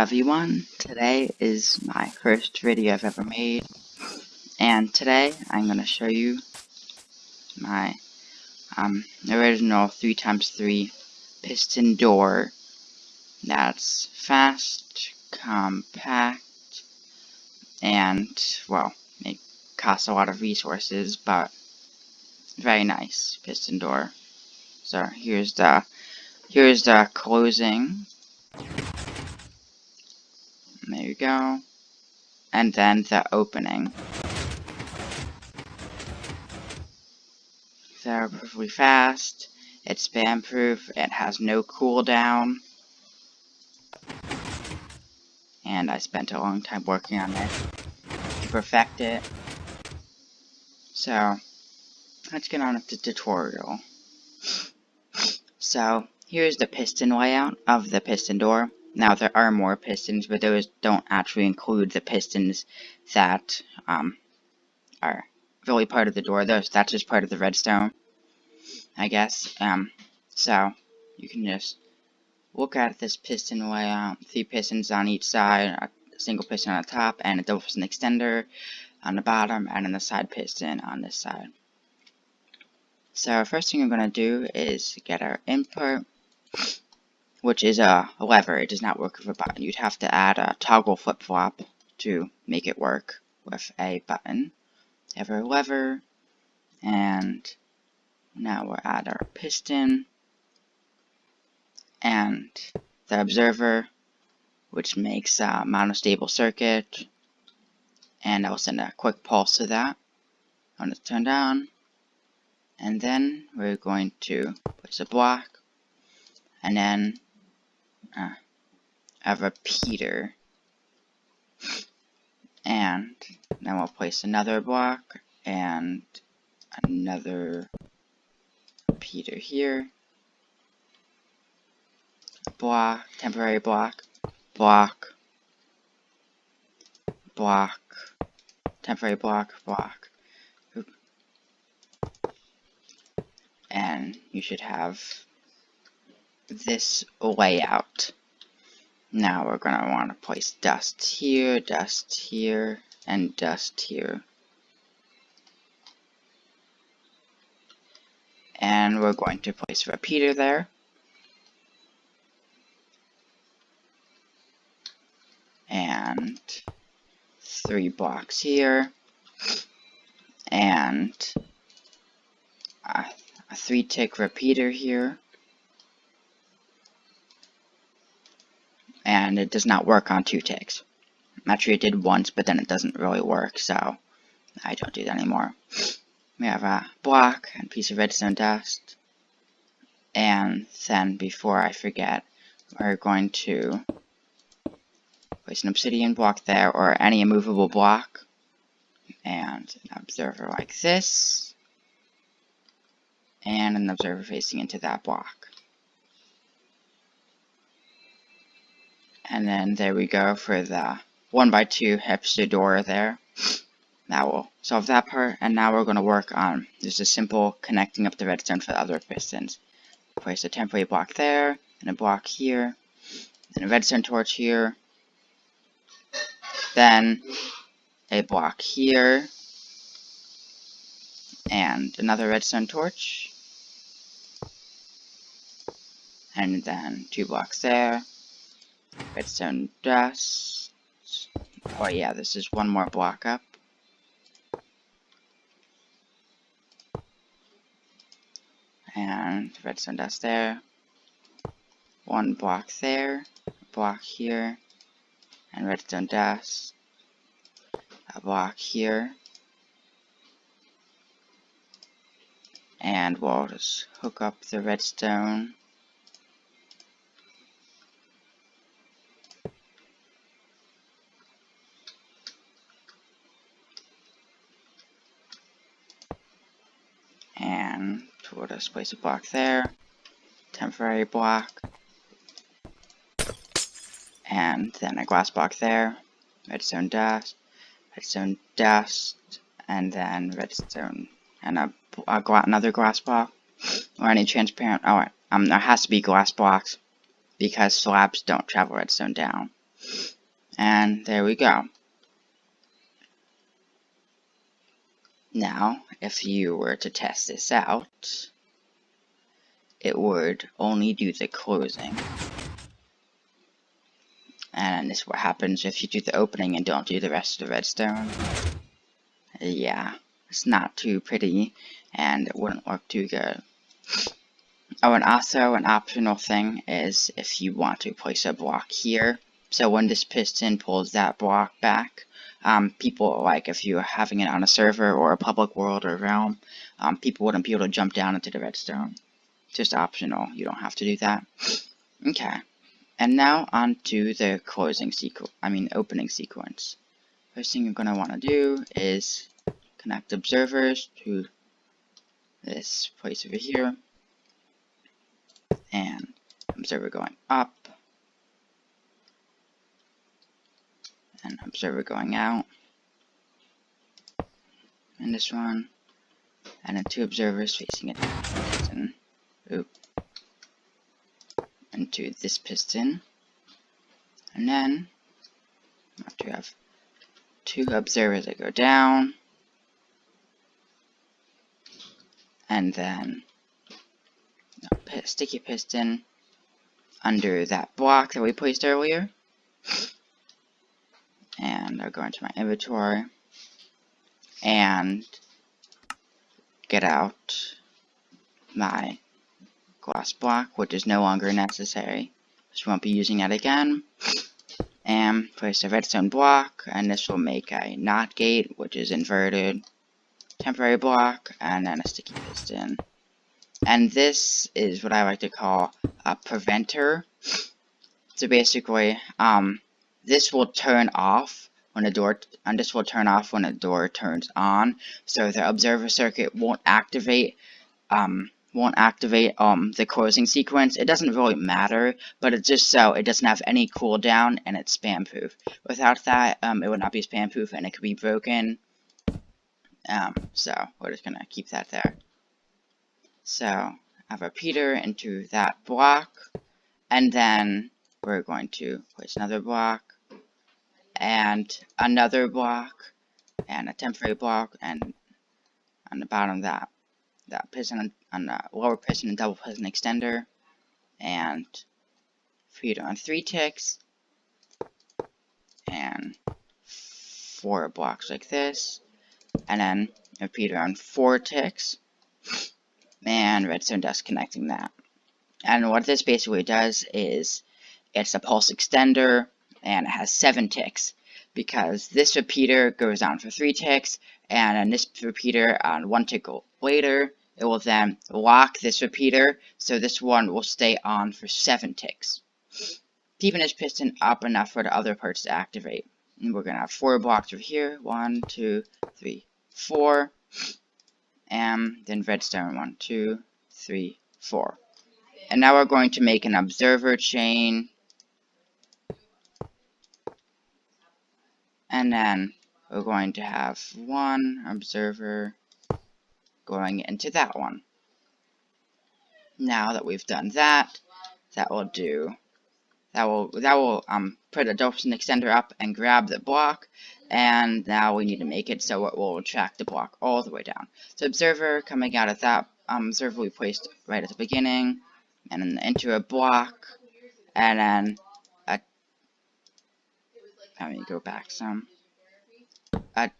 everyone, today is my first video I've ever made, and today I'm going to show you my original 3x3 piston door that's fast, compact, and, well, it costs a lot of resources, but very nice piston door. So here's the closing. There you go. And then the opening. They're perfectly fast, it's spam proof, it has no cooldown, and I spent a long time working on it to perfect it. So, let's get on with the tutorial. So, here's the piston layout of the piston door. Now, there are more pistons, but those don't actually include the pistons that are really part of the door. That's just part of the redstone, I guess. So, you can just look at this piston layout, 3 pistons on each side, a single piston on the top, and a double piston extender on the bottom, and then the side piston on this side. So first thing I'm going to do is get our input, which is a lever. It does not work with a button. You'd have to add a toggle flip-flop to make it work with a button. Have our lever, and now we'll add our piston, and the observer, which makes a monostable circuit, and I'll send a quick pulse to that when it's turned on, and then we're going to place a block, and then a repeater, and then we'll place another block, and another repeater here, block, temporary block, block, block, temporary block, block, and you should have this layout. Now we're going to want to place dust here, and dust here. And we're going to place a repeater there. And 3 blocks here. And a 3-tick repeater here. And it does not work on 2 ticks. Actually, it did once, but then it doesn't really work, so I don't do that anymore. We have a block and a piece of redstone dust. And then, before I forget, we're going to place an obsidian block there, or any immovable block, and an observer like this, and an observer facing into that block. And then there we go for the 1x2 hipster door there. That will solve that part, and now we're going to work on just a simple connecting up the redstone for the other pistons. Place a temporary block there, and a block here, and a redstone torch here, then a block here, and another redstone torch, and then 2 blocks there, redstone dust. Oh yeah, this is 1 more block up. And redstone dust there, 1 block there, a block here, and redstone dust, a block here, and we'll just hook up the redstone. And we'll just place a block there, temporary block, and then a glass block there, redstone dust, and then redstone, and another glass block, or any transparent. Oh, there has to be glass blocks because slabs don't travel redstone down. And there we go. Now, if you were to test this out, it would only do the closing. And this is what happens if you do the opening and don't do the rest of the redstone. Yeah, it's not too pretty, and it wouldn't look too good. Oh, and also an optional thing is if you want to place a block here, so when this piston pulls that block back, people, like if you're having it on a server or a public world or realm, people wouldn't be able to jump down into the redstone. Just optional, you don't have to do that. Okay, and now on to the opening sequence. First thing you're going to want to do is connect observers to this place over here, and observer going up, and observer going out, and this one, and then 2 observers facing a piston, into this piston, and then I have to have 2 observers that go down, and then a sticky piston under that block that we placed earlier. And I'll go into my inventory and get out my glass block, which is no longer necessary, so we won't be using that again. And place a redstone block, and this will make a NOT gate, which is inverted, temporary block, and then a sticky piston. And this is what I like to call a preventer. So basically, this will turn off when the door, and this will turn off when the door turns on. So the observer circuit won't activate the closing sequence. It doesn't really matter, but it's just so it doesn't have any cooldown and it's spam proof. Without that, it would not be spam proof and it could be broken. So we're just gonna keep that there. So I have a repeater into that block, and then we're going to place another block, and another block, and a temporary block, and on the bottom of that piston, on the lower piston and double piston extender, and repeater on 3 ticks, and 4 blocks like this, and then a repeater on 4 ticks, and redstone dust connecting that. And what this basically does is it's a pulse extender, and it has 7 ticks, because this repeater goes on for 3 ticks, and then this repeater on 1 tick later, it will then lock this repeater, so this one will stay on for 7 ticks, keeping this piston up enough for the other parts to activate. And we're going to have 4 blocks over here, 1, 2, 3, 4, and then redstone, 1, 2, 3, 4. And now we're going to make an observer chain, and then we're going to have 1 observer going into that one. Now that we've done that, that will put a piston extender up and grab the block, and now we need to make it so it will track the block all the way down. So observer coming out of that observer we placed right at the beginning, and then into a block, and then let me go back some. A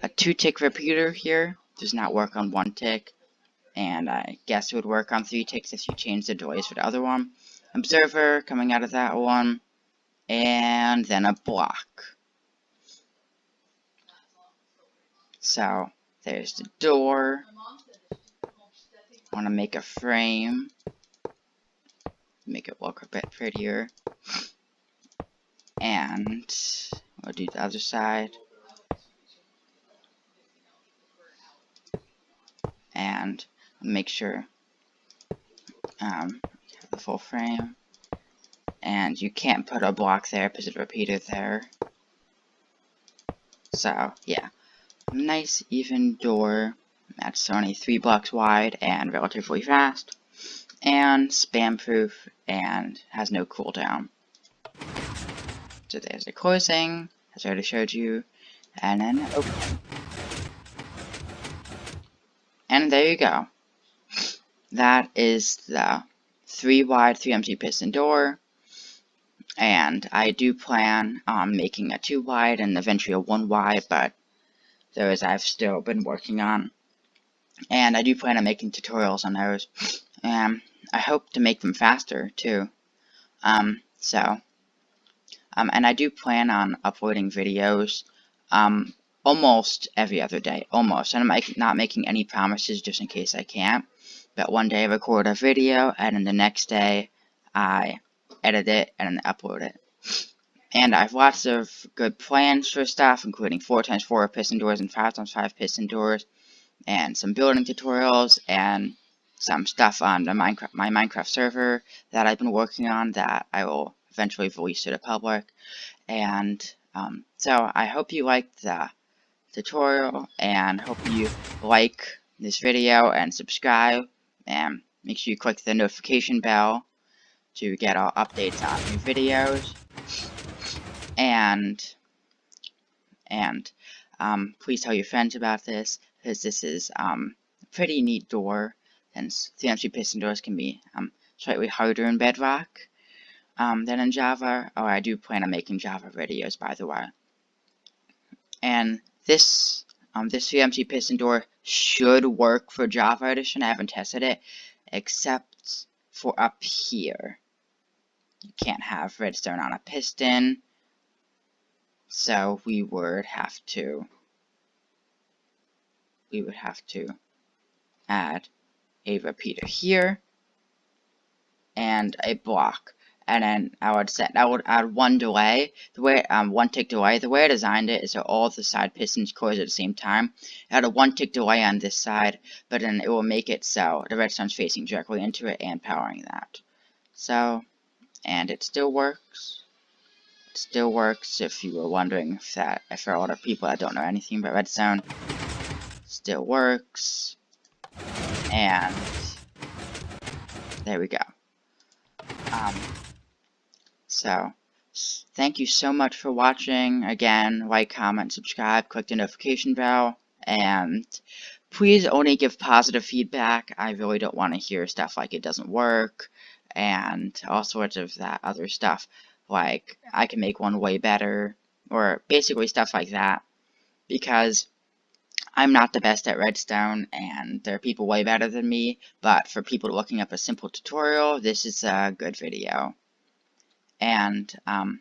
2-tick repeater here does not work on 1 tick, and I guess it would work on 3 ticks if you change the delays for the other one. Observer coming out of that one, and then a block. So there's the door. I want to make a frame, make it look a bit prettier, and we'll do the other side. And make sure the full frame, and you can't put a block there because it's a repeater there. So yeah, nice even door that's only 3 blocks wide and relatively fast, and spam proof and has no cooldown. So there's the closing, as I already showed you, and then open. And there you go. That is the 3 wide 3MC piston door. And I do plan on making a 2 wide and eventually a 1 wide, but those I've still been working on. And I do plan on making tutorials on those. And I hope to make them faster too. And I do plan on uploading videos almost every other day. Almost. And I'm not making any promises just in case I can't. But one day I record a video, and then the next day I edit it and upload it. And I have lots of good plans for stuff, including 4x4 piston doors and 5x5 piston doors, and some building tutorials, and some stuff on the my Minecraft server that I've been working on that I will eventually release to the public. And so I hope you liked the tutorial, and hope you like this video and subscribe, and make sure you click the notification bell to get all updates on new videos. And please tell your friends about this, because this is a pretty neat door, since 3MC piston doors can be slightly harder in Bedrock than in Java. Oh, I do plan on making Java videos, by the way. And this 3MC piston door should work for Java Edition. I haven't tested it, except for up here. You can't have redstone on a piston, so we would have to add a repeater here and a block, and then I would add one delay. The way one tick delay. The way I designed it is so all the side pistons close at the same time. I had a 1 tick delay on this side, but then it will make it so the redstone's facing directly into it and powering that. So, and it still works. It still works. If you were wondering if for a lot of people that don't know anything about redstone, still works. And there we go. So, thank you so much for watching. Again, like, comment, subscribe, click the notification bell, and please only give positive feedback. I really don't want to hear stuff like it doesn't work, and all sorts of that other stuff, like I can make one way better, or basically stuff like that, because I'm not the best at redstone, and there are people way better than me, but for people looking up a simple tutorial, this is a good video. And, oh,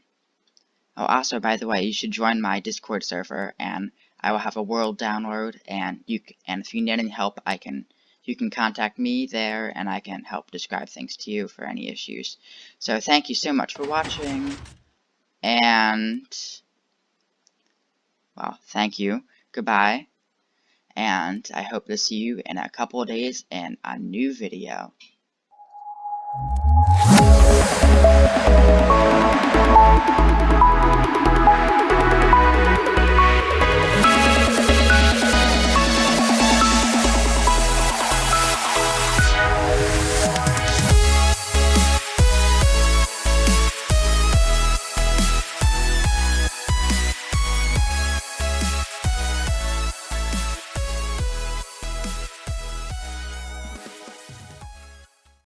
also, by the way, you should join my Discord server, and I will have a world download, and if you need any help, you can contact me there, and I can help describe things to you for any issues. So, thank you so much for watching, and, well, thank you, goodbye, and I hope to see you in a couple of days in a new video.